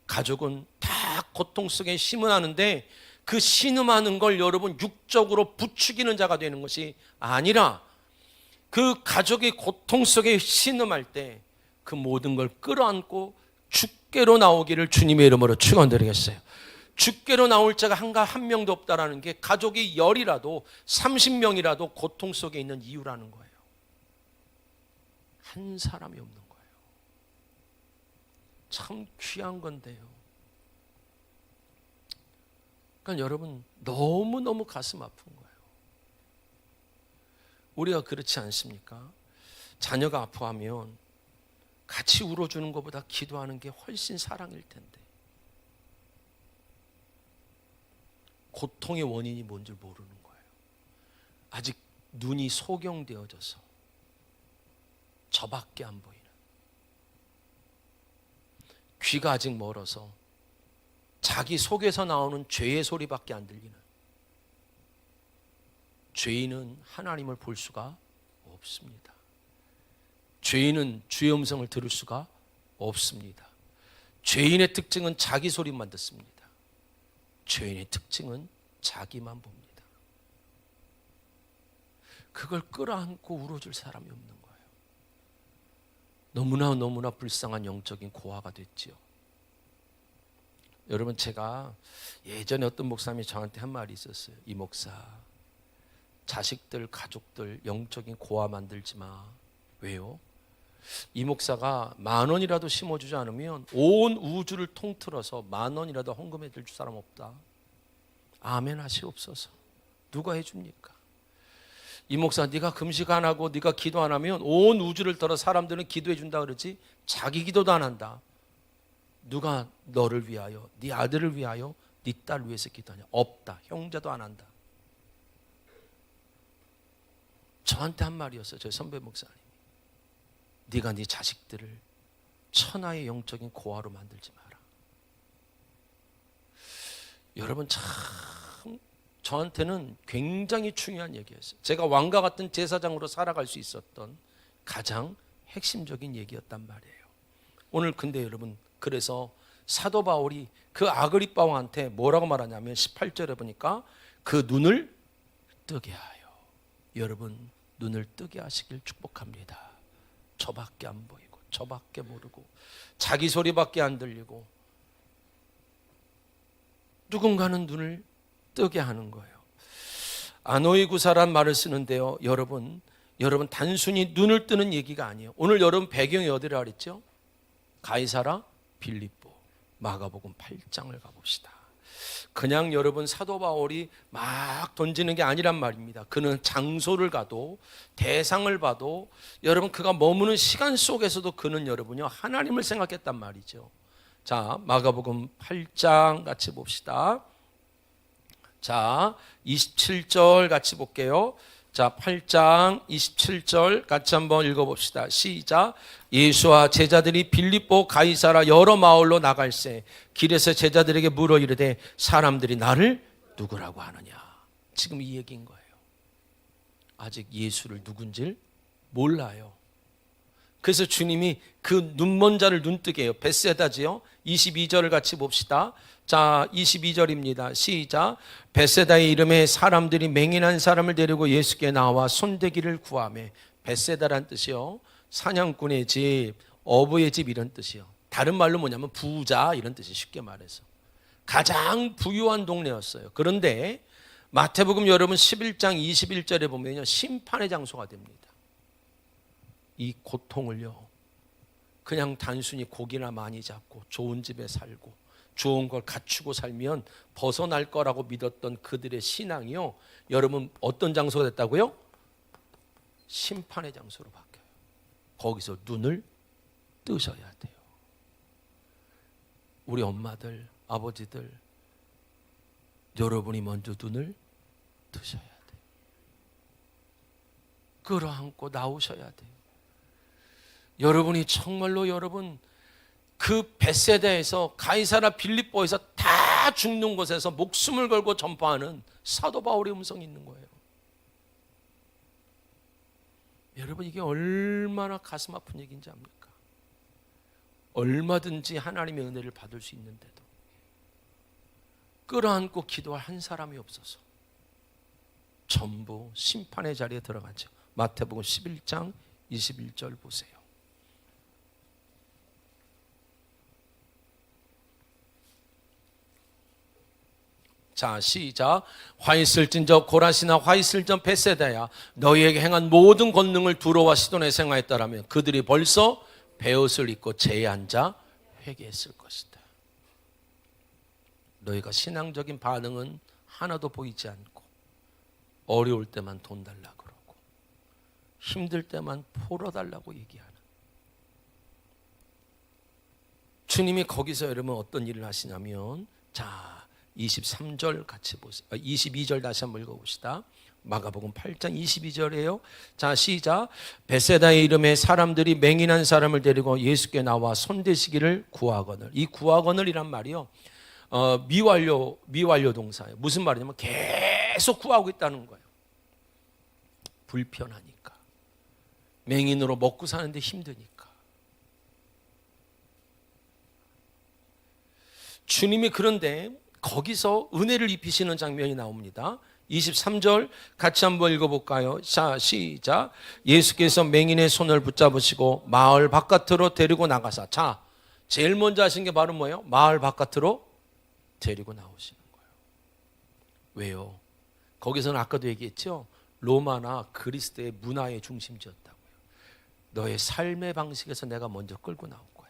가족은 다 고통 속에 신음하는데 그 신음하는 걸 여러분 육적으로 부추기는 자가 되는 것이 아니라, 그 가족이 고통 속에 신음할 때 그 모든 걸 끌어안고 주께로 나오기를 주님의 이름으로 축원드리겠어요. 주께로 나올 자가 한 명도 없다라는 게 가족이 10이라도 30명이라도 고통 속에 있는 이유라는 거예요. 한 사람이 없는 거예요. 참 귀한 건데요. 그러니까 여러분 너무너무 가슴 아픈 거예요. 우리가 그렇지 않습니까? 자녀가 아파하면 같이 울어주는 것보다 기도하는 게 훨씬 사랑일 텐데, 고통의 원인이 뭔 줄 모르는 거예요. 아직 눈이 소경되어져서 저밖에 안 보이는, 귀가 아직 멀어서 자기 속에서 나오는 죄의 소리밖에 안 들리는, 죄인은 하나님을 볼 수가 없습니다. 죄인은 주의 음성을 들을 수가 없습니다. 죄인의 특징은 자기 소리만 듣습니다. 죄인의 특징은 자기만 봅니다. 그걸 끌어안고 울어줄 사람이 없는 거예요. 너무나 불쌍한 영적인 고아가 됐지요. 여러분 제가 예전에 어떤 목사님이 저한테 한 말이 있었어요. 이 목사, 자식들, 가족들 영적인 고아 만들지 마. 왜요? 이 목사가 10,000원이라도 심어주지 않으면 온 우주를 통틀어서 10,000원이라도 헌금해 줄 사람 없다. 아멘 하시옵소서. 누가 해줍니까? 이 목사, 네가 금식 안 하고 네가 기도 안 하면 온 우주를 떨어 사람들은 기도해 준다 그러지 자기 기도도 안 한다. 누가 너를 위하여, 네 아들을 위하여, 네 딸 위해서 기도하냐? 없다. 형제도 안 한다. 저한테 한 말이었어요. 저희 선배 목사님. 네가 네 자식들을 천하의 영적인 고아로 만들지 마라. 여러분, 참 저한테는 굉장히 중요한 얘기였어요. 제가 왕과 같은 제사장으로 살아갈 수 있었던 가장 핵심적인 얘기였단 말이에요. 오늘 근데 여러분, 그래서 사도 바울이 그 아그리빠 왕한테 뭐라고 말하냐면 18절에 보니까 그 눈을 뜨게 하여. 여러분, 눈을 뜨게 하시길 축복합니다. 저밖에 안 보이고 저밖에 모르고 자기 소리밖에 안 들리고 누군가는 눈을 뜨게 하는 거예요. 아노이구사란 말을 쓰는데요. 여러분 단순히 눈을 뜨는 얘기가 아니에요. 오늘 여러분 배경이 어디라 그랬죠? 가이사라 빌립보. 마가복음 8장을 가봅시다. 그냥 여러분 사도 바울이 막 던지는 게 아니란 말입니다. 그는 장소를 가도 대상을 봐도 여러분 그가 머무는 시간 속에서도 그는 여러분요 하나님을 생각했단 말이죠. 자, 마가복음 8장 같이 봅시다. 자, 27절 같이 볼게요. 자, 8장 27절 같이 한번 읽어봅시다. 시작. 예수와 제자들이 빌립보 가이사라 여러 마을로 나갈새 길에서 제자들에게 물어 이르되 사람들이 나를 누구라고 하느냐. 지금 이 얘기인 거예요. 아직 예수를 누군지를 몰라요. 그래서 주님이 그 눈먼 자를 눈뜨게 해요. 벳세다지요. 22절을 같이 봅시다. 자, 22절입니다. 시작. 벳세다의 이름에 사람들이 맹인한 사람을 데리고 예수께 나와 손대기를 구하매. 벳세다란 뜻이요, 사냥꾼의 집, 어부의 집 이런 뜻이요. 다른 말로 뭐냐면 부자 이런 뜻이, 쉽게 말해서 가장 부유한 동네였어요. 그런데 마태복음 여러분 11장 21절에 보면요 심판의 장소가 됩니다. 이 고통을요 그냥 단순히 고기나 많이 잡고 좋은 집에 살고 좋은 걸 갖추고 살면 벗어날 거라고 믿었던 그들의 신앙이요 여러분 어떤 장소가 됐다고요? 심판의 장소로 바뀌어요. 거기서 눈을 뜨셔야 돼요. 우리 엄마들, 아버지들, 여러분이 먼저 눈을 뜨셔야 돼요. 끌어안고 나오셔야 돼요. 여러분이 정말로 여러분 그 벳세다에서 가이사라 빌립보에서 다 죽는 곳에서 목숨을 걸고 전파하는 사도 바울의 음성이 있는 거예요. 여러분 이게 얼마나 가슴 아픈 얘기인지 압니까? 얼마든지 하나님의 은혜를 받을 수 있는데도 끌어안고 기도할 한 사람이 없어서 전부 심판의 자리에 들어가죠. 마태복음 11장 21절 보세요. 자, 시작. 화 있을진저 고라시나 화 있을전 벳세다야 너희에게 행한 모든 권능을 두로와 시돈에 생하였다라면 그들이 벌써 베옷을 입고 제에 앉아 회개했을 것이다. 너희가 신앙적인 반응은 하나도 보이지 않고 어려울 때만 돈 달라 그러고 힘들 때만 풀어달라고 얘기하는 주님이 거기서 여러분 어떤 일을 하시냐면 자 23절 같이 보세요. 22절 다시 한번 읽어봅시다. 마가복음 8장 22절이에요. 자, 시작. 벳세다의 이름에 사람들이 맹인한 사람을 데리고 예수께 나와 손대시기를 구하거늘. 이 구하거늘이란 말이요 미완료 동사예요. 무슨 말이냐면 계속 구하고 있다는 거예요. 불편하니까, 맹인으로 먹고 사는데 힘드니까. 주님이 그런데 거기서 은혜를 입히시는 장면이 나옵니다. 23절 같이 한번 읽어볼까요? 자, 시작. 예수께서 맹인의 손을 붙잡으시고 마을 바깥으로 데리고 나가사. 자, 제일 먼저 하신 게 바로 뭐예요? 마을 바깥으로 데리고 나오시는 거예요. 왜요? 거기서는 아까도 얘기했죠. 로마나 그리스도의 문화의 중심지였다고요. 너의 삶의 방식에서 내가 먼저 끌고 나온 거야.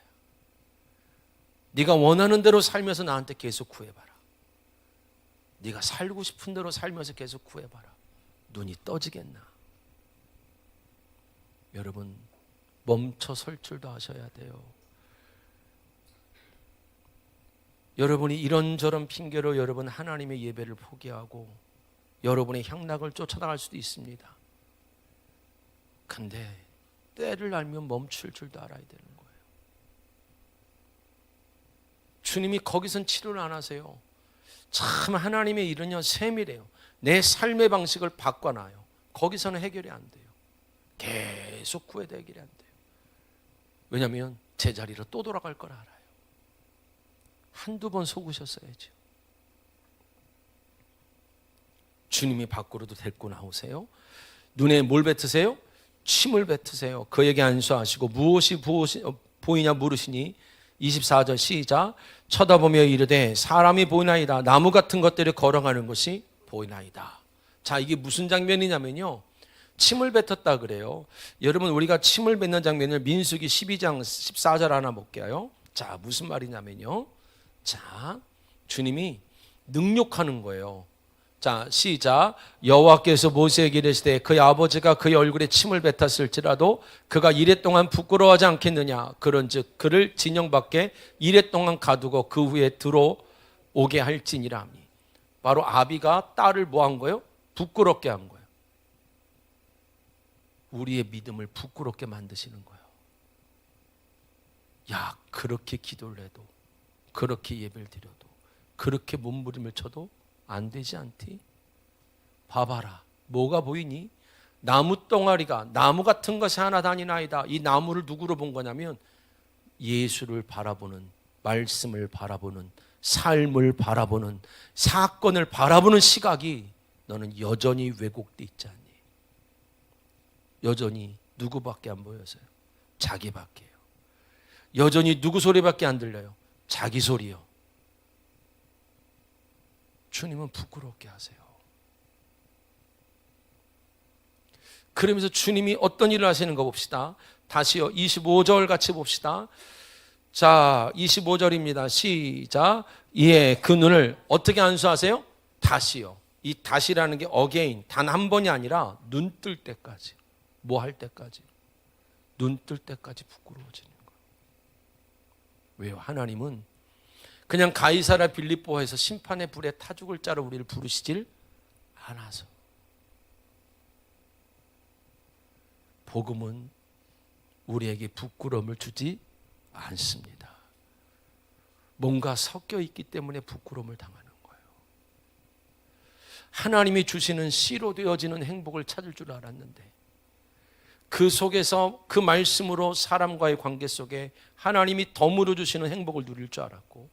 네가 원하는 대로 살면서 나한테 계속 구해봐라. 네가 살고 싶은 대로 살면서 계속 구해봐라. 눈이 떠지겠나? 여러분, 멈춰 설 줄도 아셔야 돼요. 여러분이 이런저런 핑계로 여러분 하나님의 예배를 포기하고 여러분의 향락을 쫓아나갈 수도 있습니다. 근데 때를 알면 멈출 줄도 알아야 되는 거예요. 주님이 거기선 치료를 안 하세요. 참 하나님의 일은요 세밀해요. 내 삶의 방식을 바꿔놔요. 거기서는 해결이 안 돼요. 계속 구해도 해결이 안 돼요. 왜냐하면 제자리로 또 돌아갈 걸 알아요. 한두 번 속으셨어야죠. 주님이 밖으로도 데리고 나오세요. 눈에 뭘 뱉으세요? 침을 뱉으세요. 그에게 안수하시고 무엇이 보이냐 물으시니 24절 시작. 쳐다보며 이르되 사람이 보이나이다. 나무 같은 것들이 걸어가는 것이 보이나이다. 자, 이게 무슨 장면이냐면요, 침을 뱉었다 그래요. 여러분, 우리가 침을 뱉는 장면을 민수기 12장 14절 하나 볼게요. 자, 무슨 말이냐면요, 자, 주님이 능욕하는 거예요. 자, 시작. 여호와께서 모세에게 이르시되 그의 아버지가 그의 얼굴에 침을 뱉었을지라도 그가 이레 동안 부끄러워하지 않겠느냐. 그런즉 그를 진영 밖에 이레 동안 가두고 그 후에 들어오게 할지니라 하니. 바로 아비가 딸을 뭐 한 거예요? 부끄럽게 한 거예요. 우리의 믿음을 부끄럽게 만드시는 거예요. 야, 그렇게 기도를 해도, 그렇게 예배를 드려도, 그렇게 몸부림을 쳐도 안 되지 않디? 봐봐라. 뭐가 보이니? 나무 덩어리가, 나무 같은 것이 하나 다니나이다. 이 나무를 누구로 본 거냐면 예수를 바라보는, 말씀을 바라보는, 삶을 바라보는, 사건을 바라보는 시각이 너는 여전히 왜곡돼 있지 않니? 여전히 누구밖에 안 보여서요? 자기밖에요. 여전히 누구 소리밖에 안 들려요? 자기 소리요. 주님은 부끄럽게 하세요. 그러면서 주님이 어떤 일을 하시는 거 봅시다. 다시요. 25절 같이 봅시다. 자, 25절입니다. 시작. 예, 그 눈을 어떻게 안수하세요? 다시요. 이 다시라는 게 again, 단 한 번이 아니라 눈 뜰 때까지. 뭐 할 때까지? 눈 뜰 때까지 부끄러워지는 거예요. 왜요? 하나님은 그냥 가이사랴 빌립보에서 심판의 불에 타 죽을 자로 우리를 부르시질 않아서. 복음은 우리에게 부끄러움을 주지 않습니다. 뭔가 섞여 있기 때문에 부끄러움을 당하는 거예요. 하나님이 주시는 씨로 되어지는 행복을 찾을 줄 알았는데 그 속에서 그 말씀으로 사람과의 관계 속에 하나님이 덤으로 주시는 행복을 누릴 줄 알았고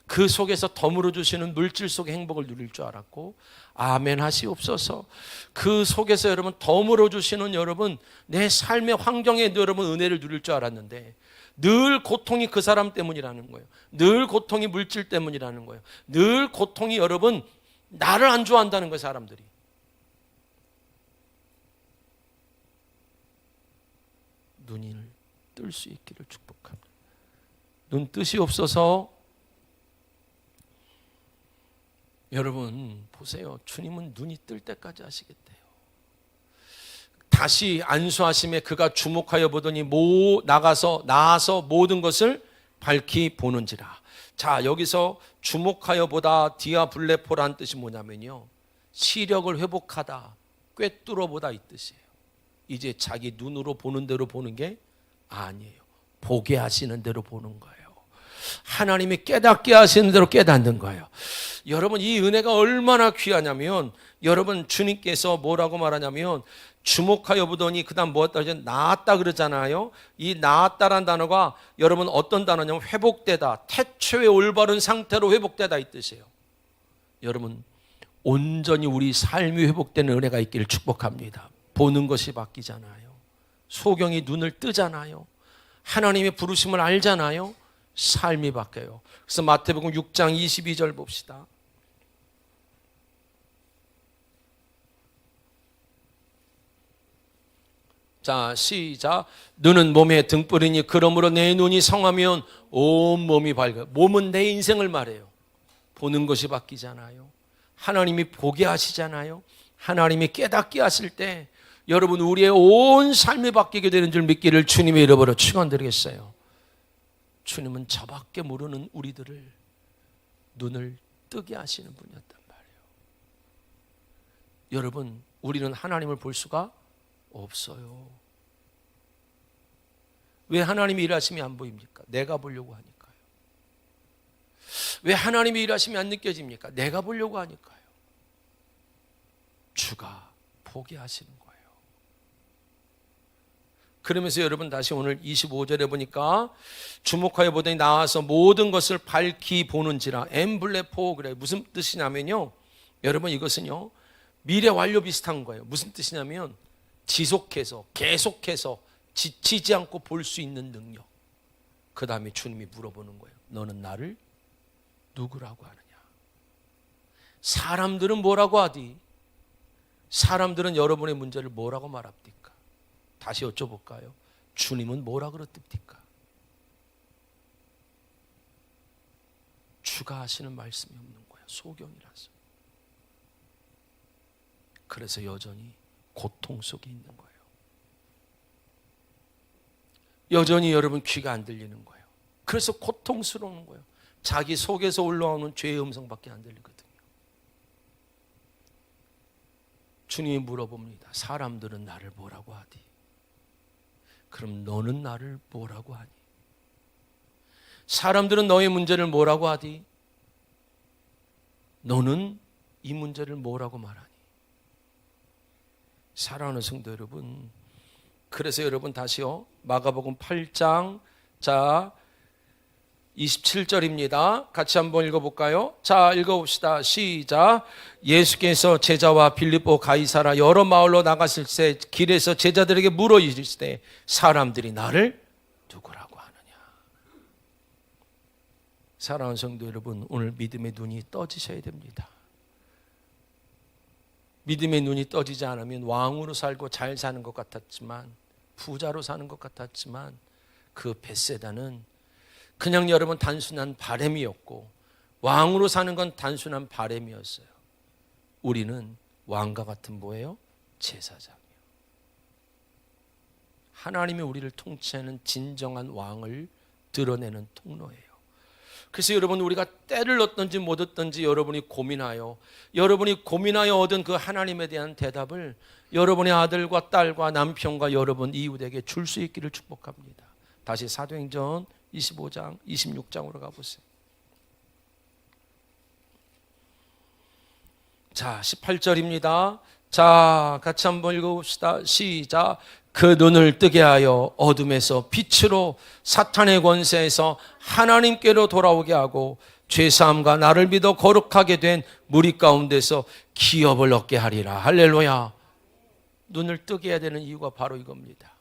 그 속에서 덤으로 주시는 물질 속의 행복을 누릴 줄 알았고 아멘 하시옵소서. 그 속에서 여러분 덤으로 주시는 여러분 내 삶의 환경에 여러분 은혜를 누릴 줄 알았는데 늘 고통이 그 사람 때문이라는 거예요. 늘 고통이 물질 때문이라는 거예요. 늘 고통이 여러분 나를 안 좋아한다는 거예요. 사람들이. 눈을 뜰 수 있기를 축복합니다. 눈 뜻이 없어서 여러분 보세요. 주님은 눈이 뜰 때까지 하시겠대요. 다시 안수하심에 그가 주목하여 보더니 나아서 모든 것을 밝히 보는지라. 자, 여기서 주목하여 보다 디아블레포라는 뜻이 뭐냐면요, 시력을 회복하다, 꿰뚫어 보다 이 뜻이에요. 이제 자기 눈으로 보는 대로 보는 게 아니에요. 보게 하시는 대로 보는 거예요. 하나님이 깨닫게 하시는 대로 깨닫는 거예요. 여러분 이 은혜가 얼마나 귀하냐면 여러분 주님께서 뭐라고 말하냐면 주목하여 보더니 그 다음 뭐였다 이제 나았다 그러잖아요. 이 나았다란 단어가 여러분 어떤 단어냐면 회복되다, 태초의 올바른 상태로 회복되다 이 뜻이에요. 여러분 온전히 우리 삶이 회복되는 은혜가 있기를 축복합니다. 보는 것이 바뀌잖아요. 소경이 눈을 뜨잖아요. 하나님의 부르심을 알잖아요. 삶이 바뀌어요. 그래서 마태복음 6장 22절 봅시다. 자, 시작. 눈은 몸의 등불이니 그러므로 내 눈이 성하면 온 몸이 밝아요. 몸은 내 인생을 말해요. 보는 것이 바뀌잖아요. 하나님이 보게 하시잖아요. 하나님이 깨닫게 하실 때 여러분 우리의 온 삶이 바뀌게 되는 줄 믿기를 주님의 이름으로 축원드리겠어요. 주님은 저밖에 모르는 우리들을 눈을 뜨게 하시는 분이었단 말이에요. 여러분, 우리는 하나님을 볼 수가 없어요. 왜 하나님이 일하심이 안 보입니까? 내가 보려고 하니까요. 왜 하나님이 일하심이 안 느껴집니까? 내가 보려고 하니까요. 주가 보게 하시는 거예요. 그러면서 여러분 다시 오늘 25절에 보니까 주목하여 보더니 나와서 모든 것을 밝히 보는지라. 엠블레포 그래. 무슨 뜻이냐면요. 여러분 이것은요. 미래 완료 비슷한 거예요. 무슨 뜻이냐면 지속해서 계속해서 지치지 않고 볼 수 있는 능력. 그 다음에 주님이 물어보는 거예요. 너는 나를 누구라고 하느냐. 사람들은 뭐라고 하디? 사람들은 여러분의 문제를 뭐라고 말합니까? 다시 여쭤볼까요? 주님은 뭐라 그러십니까? 주가 하시는 말씀이 없는 거예요. 소경이라서. 그래서 여전히 고통 속에 있는 거예요. 여전히 여러분 귀가 안 들리는 거예요. 그래서 고통스러운 거예요. 자기 속에서 올라오는 죄의 음성밖에 안 들리거든요. 주님이 물어봅니다. 사람들은 나를 뭐라고 하디? 그럼 너는 나를 뭐라고 하니? 사람들은 너의 문제를 뭐라고 하디? 너는 이 문제를 뭐라고 말하니? 사랑하는 성도 여러분, 그래서 여러분 다시요. 마가복음 8장 자 27절입니다. 같이 한번 읽어볼까요? 자, 읽어봅시다. 시작. 예수께서 제자와 빌립보 가이사라 여러 마을로 나갔을 때 길에서 제자들에게 물어 이르시되 사람들이 나를 누구라고 하느냐. 사랑하는 성도 여러분, 오늘 믿음의 눈이 떠지셔야 됩니다. 믿음의 눈이 떠지지 않으면 왕으로 살고 잘 사는 것 같았지만, 부자로 사는 것 같았지만 그 벳세다는 그냥 여러분 단순한 바램이었고 왕으로 사는 건 단순한 바램이었어요. 우리는 왕과 같은 뭐예요? 제사장이에요. 하나님이 우리를 통치하는 진정한 왕을 드러내는 통로예요. 그래서 여러분 우리가 때를 얻든지 못 얻든지 여러분이 고민하여 얻은 그 하나님에 대한 대답을 여러분의 아들과 딸과 남편과 여러분 이웃에게 줄 수 있기를 축복합니다. 다시 사도행전 25장 26장으로 가보세요. 자 18절입니다. 자 같이 한번 읽어봅시다. 시작. 그 눈을 뜨게 하여 어둠에서 빛으로 사탄의 권세에서 하나님께로 돌아오게 하고 죄사함과 나를 믿어 거룩하게 된 무리 가운데서 기업을 얻게 하리라. 할렐루야. 눈을 뜨게 해야 되는 이유가 바로 이겁니다.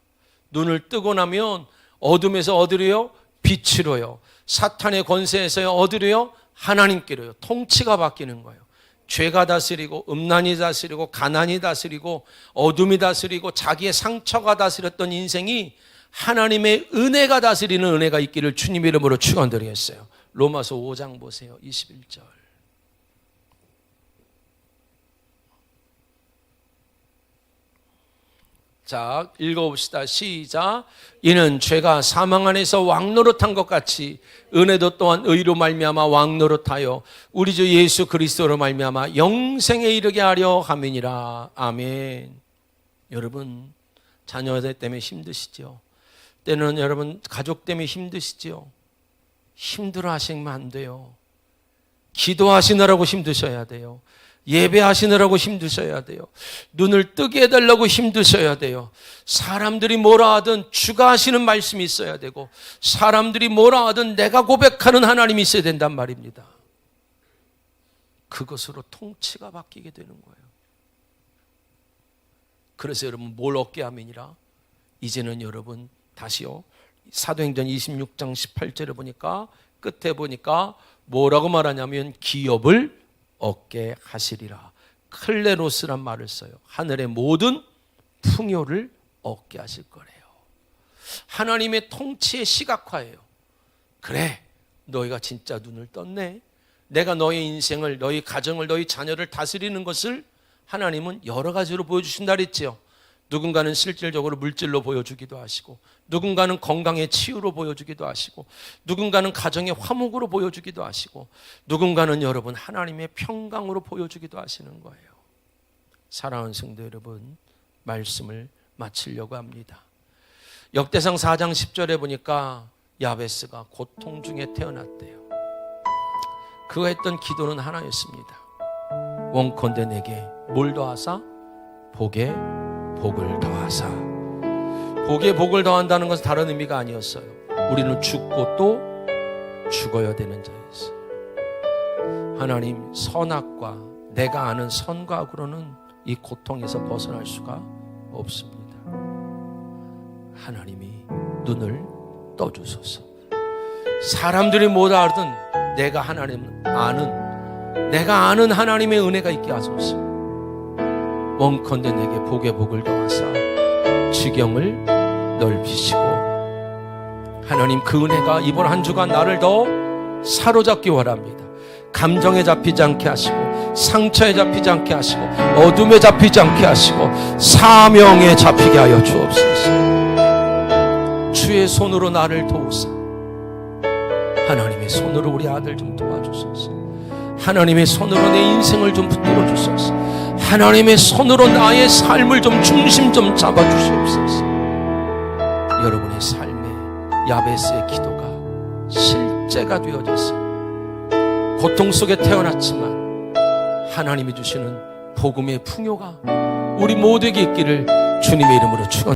눈을 뜨고 나면 어둠에서 얻으려요? 빛으로요. 사탄의 권세에서 얻으려요? 하나님께로요. 통치가 바뀌는 거예요. 죄가 다스리고 음란이 다스리고 가난이 다스리고 어둠이 다스리고 자기의 상처가 다스렸던 인생이 하나님의 은혜가 다스리는 은혜가 있기를 주님의 이름으로 축원드리겠어요. 로마서 5장 보세요. 21절. 자, 읽어봅시다. 시작. 이는 죄가 사망 안에서 왕노릇한 것 같이 은혜도 또한 의로 말미암아 왕노릇하여 우리 주 예수 그리스도로 말미암아 영생에 이르게 하려 함이니라. 아멘. 여러분 자녀들 때문에 힘드시죠? 때는 여러분 가족 때문에 힘드시죠? 힘들어 하시면 안 돼요. 기도하시느라고 힘드셔야 돼요. 예배하시느라고 힘드셔야 돼요. 눈을 뜨게 해달라고 힘드셔야 돼요. 사람들이 뭐라 하든 주가 하시는 말씀이 있어야 되고 사람들이 뭐라 하든 내가 고백하는 하나님이 있어야 된단 말입니다. 그것으로 통치가 바뀌게 되는 거예요. 그래서 여러분 뭘 얻게 하면이라 이제는 여러분 다시요. 사도행전 26장 18절에 보니까 끝에 보니까 뭐라고 말하냐면 기업을 얻게 하시리라. 클레로스란 말을 써요. 하늘의 모든 풍요를 얻게 하실 거래요. 하나님의 통치의 시각화예요. 그래, 너희가 진짜 눈을 떴네. 내가 너희 인생을, 너희 가정을, 너희 자녀를 다스리는 것을 하나님은 여러 가지로 보여주신다 그랬지요. 누군가는 실질적으로 물질로 보여주기도 하시고, 누군가는 건강의 치유로 보여주기도 하시고, 누군가는 가정의 화목으로 보여주기도 하시고, 누군가는 여러분 하나님의 평강으로 보여주기도 하시는 거예요. 사랑하는 성도 여러분, 말씀을 마치려고 합니다. 역대상 4장 10절에 보니까 야베스가 고통 중에 태어났대요. 그가 했던 기도는 하나였습니다. 원컨대 내게 뭘 더하사? 복에 복을 더하사. 복에 복을 더한다는 것은 다른 의미가 아니었어요. 우리는 죽고 또 죽어야 되는 자였어요. 하나님, 선악과 내가 아는 선과 악으로는 이 고통에서 벗어날 수가 없습니다. 하나님이 눈을 떠주소서. 사람들이 못 알든 내가 아는 하나님의 은혜가 있게 하소서. 원컨대 내게 복에 복을 더하사 지경을 넓히시고, 하나님 그 은혜가 이번 한 주간 나를 더 사로잡기 원합니다. 감정에 잡히지 않게 하시고, 상처에 잡히지 않게 하시고, 어둠에 잡히지 않게 하시고, 사명에 잡히게 하여 주옵소서. 주의 손으로 나를 도우사. 하나님의 손으로 우리 아들 좀 도와주소서. 하나님의 손으로 내 인생을 좀 붙들어 주소서. 하나님의 손으로 나의 삶을 좀 중심 좀 잡아 주시옵소서. 여러분의 삶에 야베스의 기도가 실제가 되어져서 고통 속에 태어났지만 하나님이 주시는 복음의 풍요가 우리 모두에게 있기를 주님의 이름으로 축원합니다.